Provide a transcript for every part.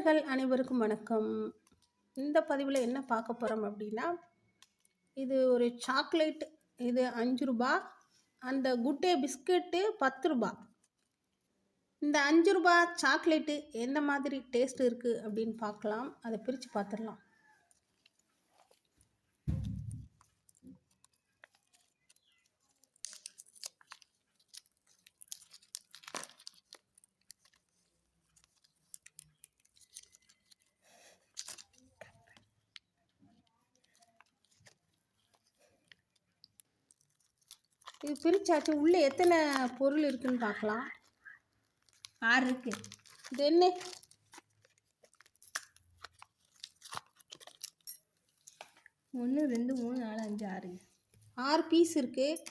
நேயர்கள் அனைவருக்கும் வணக்கம். இந்த பதிவில் என்ன பார்க்க போகிறோம் அப்படின்னா, இது ஒரு சாக்லேட். இது ₹5. அந்த குட் டே பிஸ்கட்டு ₹10. இந்த ₹5 சாக்லேட்டு எந்த மாதிரி டேஸ்ட் இருக்குது அப்படின்னு பார்க்கலாம். அதை பிரித்து பார்த்துடலாம். இது பிரிச்சாச்சு. உள்ளே எத்தனை பொருள் இருக்குன்னு பார்க்கலாம். 6 இருக்கு. இது என்ன? 1 2 3 4 5 6. 6 பீஸ் இருக்குது.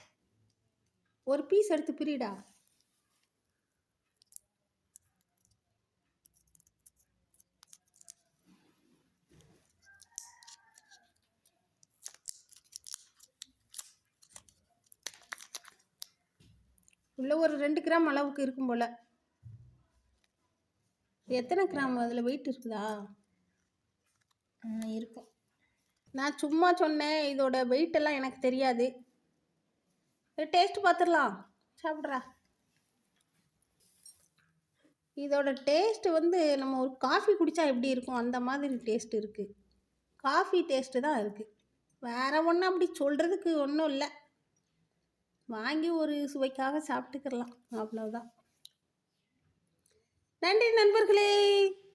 ஒரு பீஸ் எடுத்து பிரிடா. உள்ள ஒரு 2 கிராம் அளவுக்கு இருக்கும் போல். எத்தனை கிராம் அதில் வெயிட் இருக்குதா? இருக்கும். நான் சும்மா சொன்னேன். இதோட வெயிட்டெல்லாம் எனக்கு தெரியாது. டேஸ்ட் பார்த்துடலாம். சாப்பிட்றா. இதோட டேஸ்ட்டு வந்து நம்ம ஒரு காஃபி குடித்தா எப்படி இருக்கும் அந்த மாதிரி டேஸ்ட் இருக்குது. காஃபி டேஸ்ட்டு தான் இருக்குது. வேறு ஒன்றும் அப்படி சொல்கிறதுக்கு ஒன்றும் இல்லை. வாங்கி ஒரு சுவைக்காக சாப்பிட்டுக்கிறலாம், அவ்வளோதான். நன்றி நண்பர்களே.